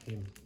Bismillahirrahmanirrahim.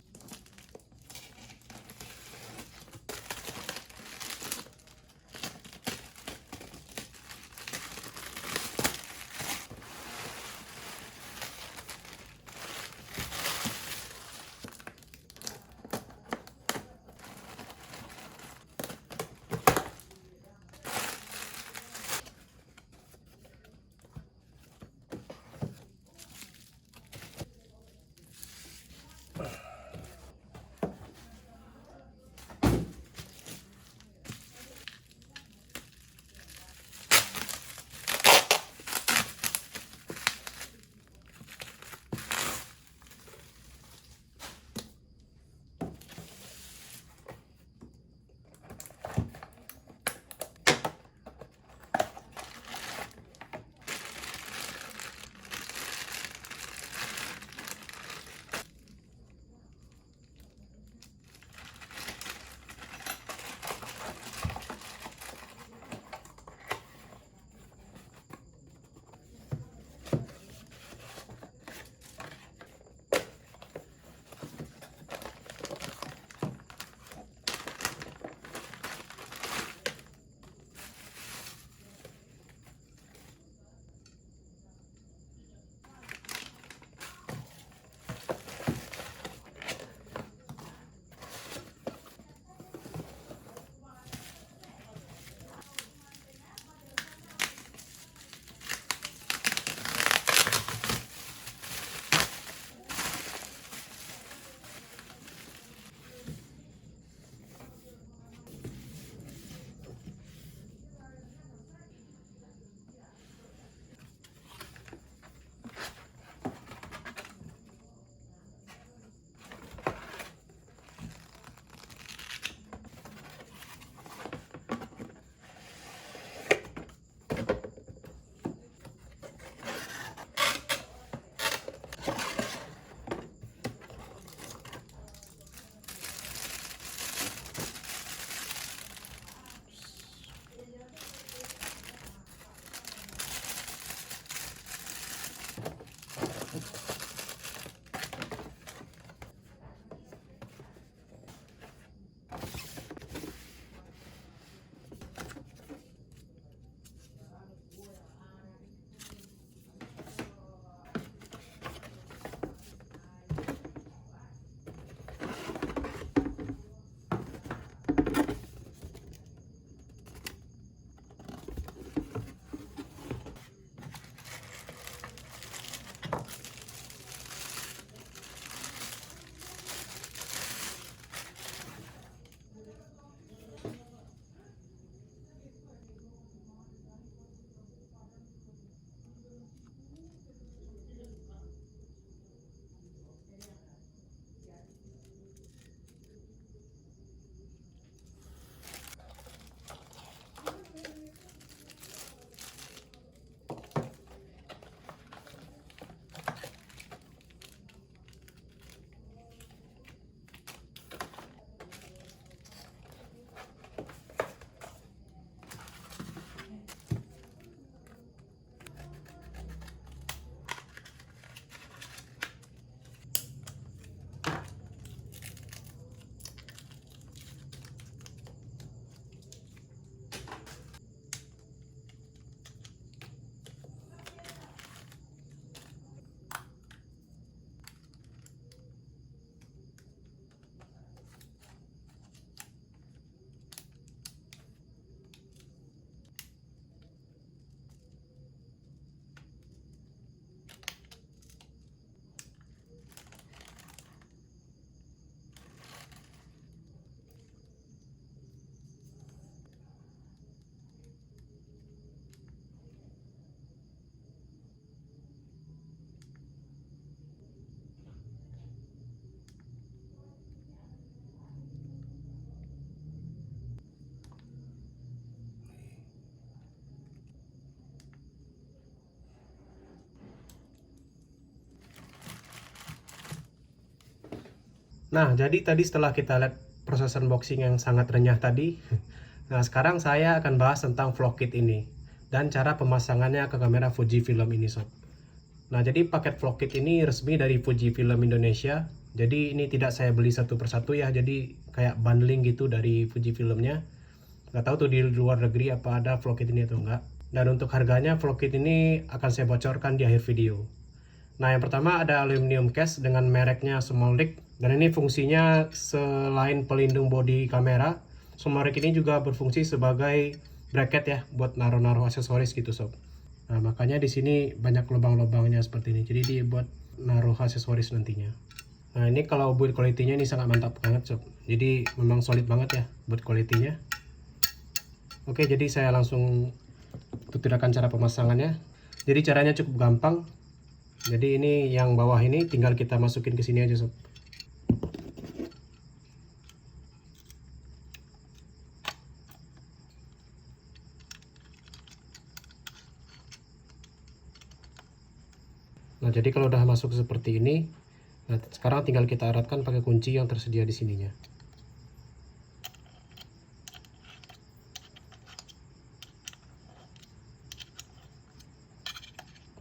Nah, jadi tadi setelah kita lihat proses unboxing yang sangat renyah tadi, nah sekarang saya akan bahas tentang vlog kit ini dan cara pemasangannya ke kamera Fujifilm ini sob. Nah, jadi paket vlog kit ini resmi dari Fujifilm Indonesia Jadi ini tidak saya beli satu persatu ya, jadi kayak bundling gitu dari Fujifilmnya. Nggak tahu tuh di luar negeri apa ada vlogkit ini atau enggak. Dan untuk harganya vlogkit ini akan saya bocorkan di akhir video. Nah, yang pertama ada aluminium case dengan mereknya Smolrik, dan ini fungsinya selain pelindung bodi kamera, Smolrik ini juga berfungsi sebagai bracket ya buat naruh-naruh aksesoris gitu sob. Nah, makanya di sini banyak lubang-lubangnya seperti ini. Jadi dibuat naruh aksesoris nantinya. Nah, ini kalau build quality-nya ini sangat mantap banget sob. Jadi memang solid banget ya buat quality-nya. Oke, jadi saya langsung tutupkan cara pemasangannya. Jadi caranya cukup gampang. Jadi ini yang bawah ini tinggal kita masukin ke sini aja sob. Nah, jadi kalau udah masuk seperti ini, nah sekarang tinggal kita eratkan pakai kunci yang tersedia di sininya.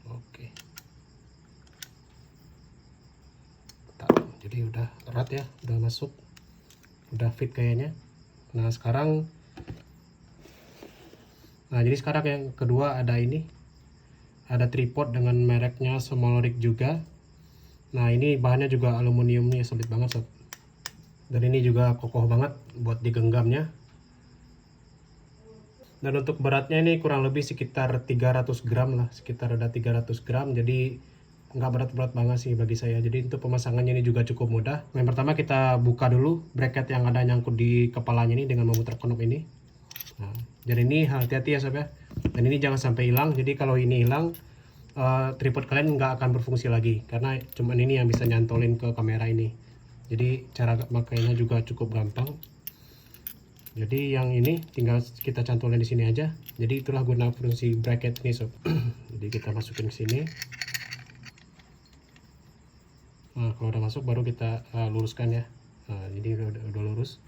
Oke. Jadi udah erat ya, udah masuk, udah fit kayaknya. Nah sekarang, jadi sekarang yang kedua ada ini, ada tripod dengan mereknya Smolrik juga. Nah ini bahannya juga aluminium nih, solid banget sob. Dan ini juga kokoh banget buat digenggamnya. Dan untuk beratnya ini kurang lebih sekitar 300 gram lah, sekitar ada 300 gram. Jadi nggak berat-berat banget sih bagi saya. Jadi untuk pemasangannya ini juga cukup mudah. Yang pertama kita buka dulu bracket yang ada nyangkut di kepalanya ini dengan memutar knob ini. Nah, jadi ini hati-hati ya sob ya. Dan ini jangan sampai hilang. Jadi kalau ini hilang, tripod kalian nggak akan berfungsi lagi, karena cuman ini yang bisa nyantolin ke kamera ini. Jadi cara makainya juga cukup gampang. Jadi yang ini tinggal kita cantolin di sini aja. Jadi itulah guna fungsi bracket ini sob. Jadi kita masukin ke sini. Nah, kalau udah masuk baru kita luruskan ya. Nah, jadi udah lurus.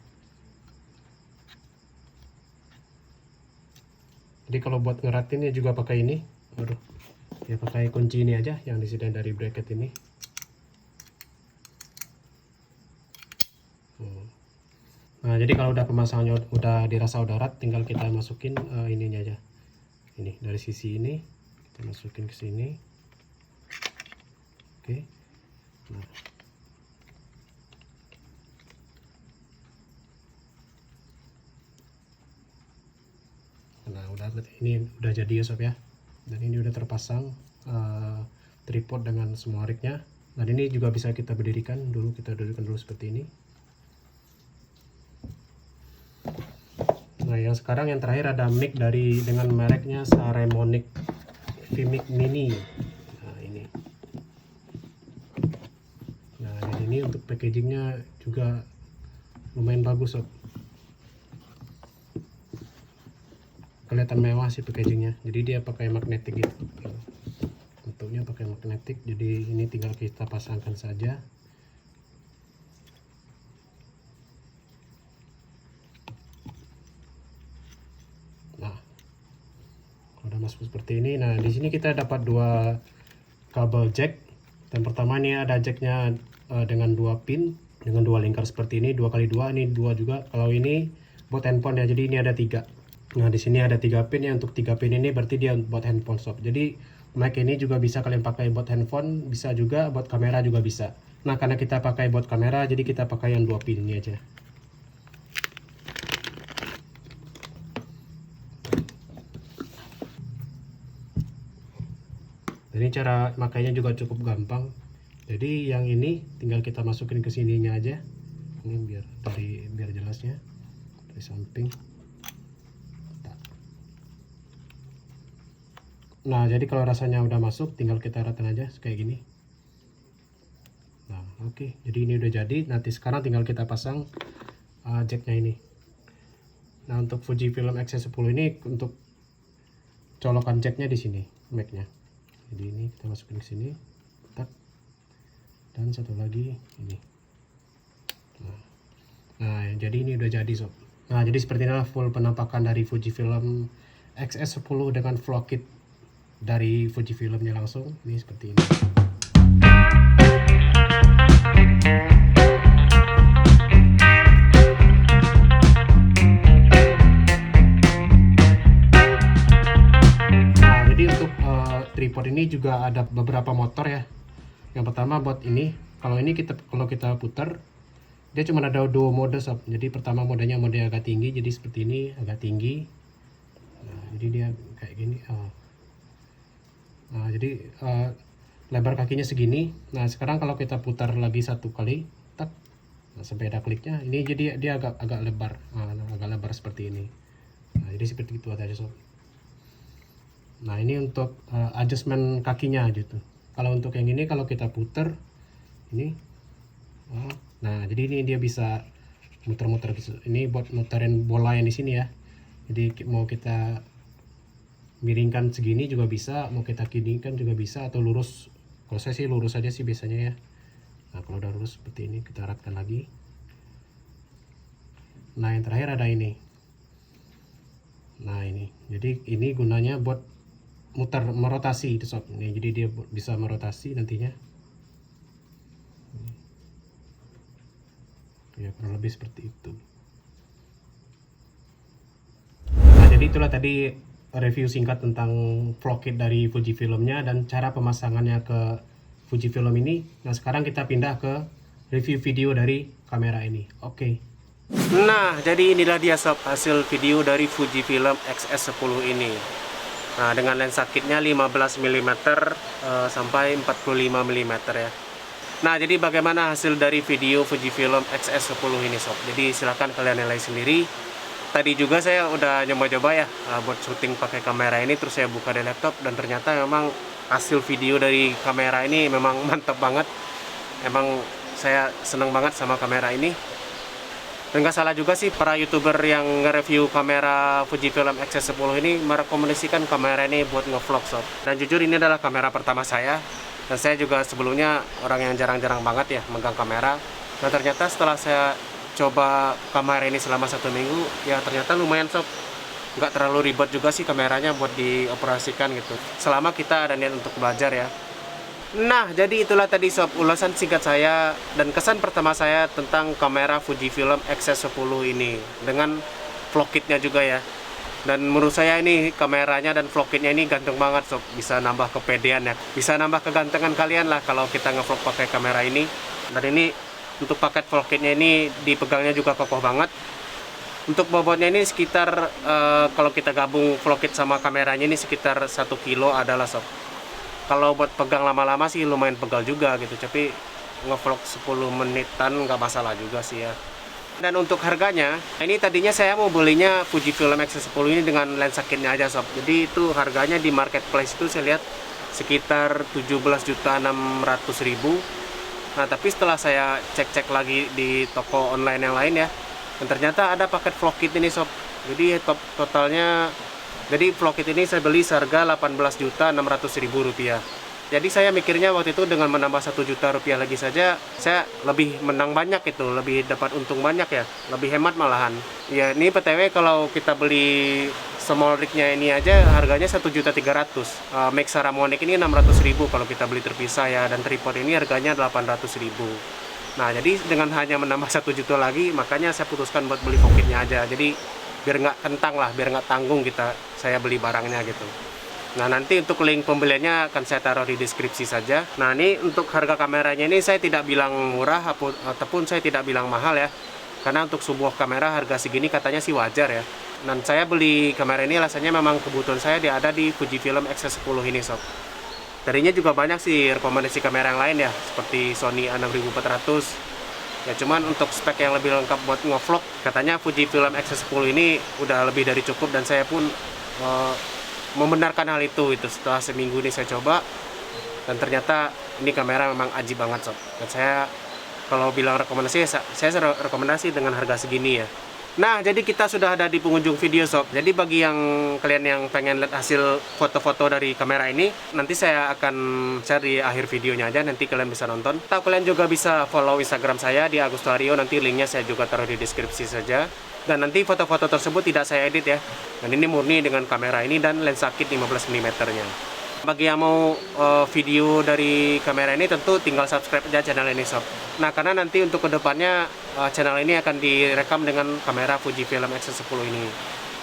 Jadi kalau buat ngeratinnya juga pakai ini. Waduh. Ya pakai kunci ini aja yang disediakan dari bracket ini. Nah, jadi kalau udah pemasangannya udah dirasa udah erat, tinggal kita masukin ininya aja. Ini dari sisi ini kita masukin ke sini. Oke. Nah, ini udah jadi ya sob ya. Dan ini udah terpasang tripod dengan Smolriknya. Nah, ini juga bisa kita berdirikan dulu, kita dudukkan dulu seperti ini. Nah, yang sekarang yang terakhir ada mic dengan mereknya Saramonic VMic Mini. Nah, ini. Nah, dan ini untuk packagingnya juga lumayan bagus sob. Kelihatan mewah sih packagingnya. Jadi dia pakai magnetik gitu. Bentuknya pakai magnetik. Jadi ini tinggal kita pasangkan saja. Nah, kalau udah masuk seperti ini, nah di sini kita dapat dua kabel jack. Dan pertama ini ada jacknya dengan dua pin, dengan dua lingkar seperti ini, 2x2. Ini dua juga. Kalau ini buat handphone ya. Jadi ini ada 3. Nah, di sini ada 3 pin ya. Untuk 3 pin ini berarti dia buat handphone sob. Jadi mic ini juga bisa kalian pakai buat handphone, bisa juga buat kamera juga bisa. Nah, karena kita pakai buat kamera, jadi kita pakai yang 2 pin ini aja. Ini cara makainya juga cukup gampang. Jadi yang ini tinggal kita masukin ke sininya aja. Ini biar jelasnya dari samping. Nah, jadi kalau rasanya udah masuk, tinggal kita ratain aja kayak gini. Nah, oke. Jadi ini udah jadi. Nanti sekarang tinggal kita pasang jacknya ini. Nah, untuk Fujifilm X-10 ini untuk colokan jacknya di sini, mic-nya. Jadi ini kita masukin ke sini, tak. Dan satu lagi ini. Nah, jadi ini udah jadi sob. Nah, jadi seperti inilah full penampakan dari Fujifilm X-10 dengan vlog kit dari Fujifilmnya langsung. Ini seperti ini. juga ada beberapa motor ya. Yang pertama buat ini, kalau kita putar, dia cuma ada 2 mode sob. Jadi pertama modenya mode agak tinggi, jadi seperti ini agak tinggi. Nah, jadi dia kayak gini. Nah, jadi lebar kakinya segini. Nah, sekarang kalau kita putar lagi 1 kali, tak, nah, sampai ada kliknya, ini jadi dia agak lebar, agak lebar seperti ini. Nah, jadi seperti itu aja sob. Nah, ini untuk adjustment kakinya gitu. Kalau untuk yang ini, kalau kita putar ini, nah jadi ini dia bisa muter-muter gitu. Ini buat muterin bola yang di sini ya. Jadi mau kita miringkan segini juga bisa, mau kita kidingkan juga bisa, atau lurus. Kalau saya sih lurus aja sih biasanya ya. Nah, kalau udah lurus seperti ini, kita eratkan lagi. Nah, yang terakhir ada ini. Nah, ini. Jadi ini gunanya buat merotasi itu sob. Ini jadi dia bisa merotasi nantinya. Ya, kurang lebih seperti itu. Nah, jadi itulah tadi review singkat tentang vlog kit dari Fujifilmnya dan cara pemasangannya ke Fujifilm ini. Nah, sekarang kita pindah ke review video dari kamera ini. Oke. Nah, jadi inilah dia sob hasil video dari Fujifilm X-S10 ini. Nah, dengan lensa kitnya 15 mm sampai 45 mm ya. Nah, jadi bagaimana hasil dari video Fujifilm X-S10 ini sob? Jadi silahkan kalian nilai sendiri. Tadi juga saya udah nyoba-coba ya buat syuting pakai kamera ini, terus saya buka di laptop dan ternyata memang hasil video dari kamera ini memang mantap banget. Emang saya seneng banget sama kamera ini. Dan gak salah juga sih para youtuber yang nge-review kamera Fujifilm X-S10 ini merekomendasikan kamera ini buat nge-vlog sob. Dan jujur ini adalah kamera pertama saya. Dan saya juga sebelumnya orang yang jarang-jarang banget ya megang kamera. Dan ternyata setelah saya coba kamera ini selama 1 minggu, ya ternyata lumayan sob. Nggak terlalu ribet juga sih kameranya buat dioperasikan gitu. Selama kita ada niat untuk belajar ya. Nah, jadi itulah tadi sob ulasan singkat saya dan kesan pertama saya tentang kamera Fujifilm X-S10 ini dengan vlog kitnya juga ya. Dan menurut saya ini kameranya dan vlog kitnya ini ganteng banget sob, bisa nambah kepedean ya, bisa nambah kegantengan kalian lah kalau kita ngevlog pakai kamera ini. Dan ini untuk paket vlog kitnya ini dipegangnya juga kokoh banget. Untuk bobotnya ini sekitar kalau kita gabung vlog kit sama kameranya ini sekitar 1 kilo adalah sob. Kalau buat pegang lama-lama sih lumayan pegal juga gitu, tapi ngevlog 10 menitan nggak masalah juga sih ya. Dan untuk harganya, ini tadinya saya mau belinya Fujifilm X-S10 ini dengan lensa kitnya aja sob. Jadi itu harganya di marketplace itu saya lihat sekitar 17.600.000. Nah, tapi setelah saya cek-cek lagi di toko online yang lain ya, dan ternyata ada paket vlog kit ini sob. Jadi totalnya, jadi vlog kit ini saya beli seharga 18.600.000 rupiah. Jadi saya mikirnya waktu itu dengan menambah 1 juta rupiah lagi saja, saya lebih menang banyak itu, lebih dapat untung banyak ya, lebih hemat malahan. Ya ini PTW kalau kita beli small rig-nya ini aja harganya 1.300.000. Max Saramonic ini 600.000 kalau kita beli terpisah ya, dan tripod ini harganya 800.000. Nah, jadi dengan hanya menambah 1 juta lagi, makanya saya putuskan buat beli vlog kitnya aja. Jadi biar nggak kentang lah, biar nggak tanggung saya beli barangnya gitu. Nah, nanti untuk link pembeliannya akan saya taruh di deskripsi saja. Nah, ini untuk harga kameranya ini saya tidak bilang murah ataupun saya tidak bilang mahal ya. Karena untuk sebuah kamera harga segini katanya sih wajar ya. Dan saya beli kamera ini alasannya memang kebutuhan saya ada di Fujifilm X-S10 ini sob. Tadinya juga banyak sih rekomendasi kamera yang lain ya, seperti Sony A6400. Ya cuman untuk spek yang lebih lengkap buat ngevlog, katanya Fujifilm X-S10 ini udah lebih dari cukup, dan saya pun membenarkan hal itu setelah seminggu ini saya coba, dan ternyata ini kamera memang aji banget sob. Dan saya kalau bilang rekomendasi, saya rekomendasi dengan harga segini ya. Nah, jadi kita sudah ada di penghujung video sob. Jadi bagi yang kalian yang pengen lihat hasil foto-foto dari kamera ini, nanti saya akan share di akhir videonya aja, nanti kalian bisa nonton. Atau kalian juga bisa follow Instagram saya di Agustorio, nanti linknya saya juga taruh di deskripsi saja. Dan nanti foto-foto tersebut tidak saya edit ya. Dan ini murni dengan kamera ini dan lensa kit 15 mm nya. Bagi yang mau video dari kamera ini, tentu tinggal subscribe aja channel ini sob. Nah, karena nanti untuk kedepannya channel ini akan direkam dengan kamera Fujifilm X-S10 ini.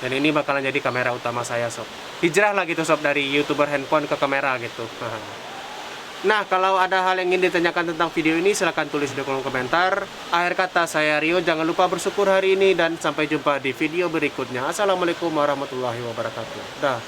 Dan ini bakalan jadi kamera utama saya sob. Hijrah lah gitu sob, dari YouTuber handphone ke kamera gitu. Nah, kalau ada hal yang ingin ditanyakan tentang video ini, silahkan tulis di kolom komentar. Akhir kata, saya Rio, jangan lupa bersyukur hari ini, dan sampai jumpa di video berikutnya. Assalamualaikum warahmatullahi wabarakatuh. Dah.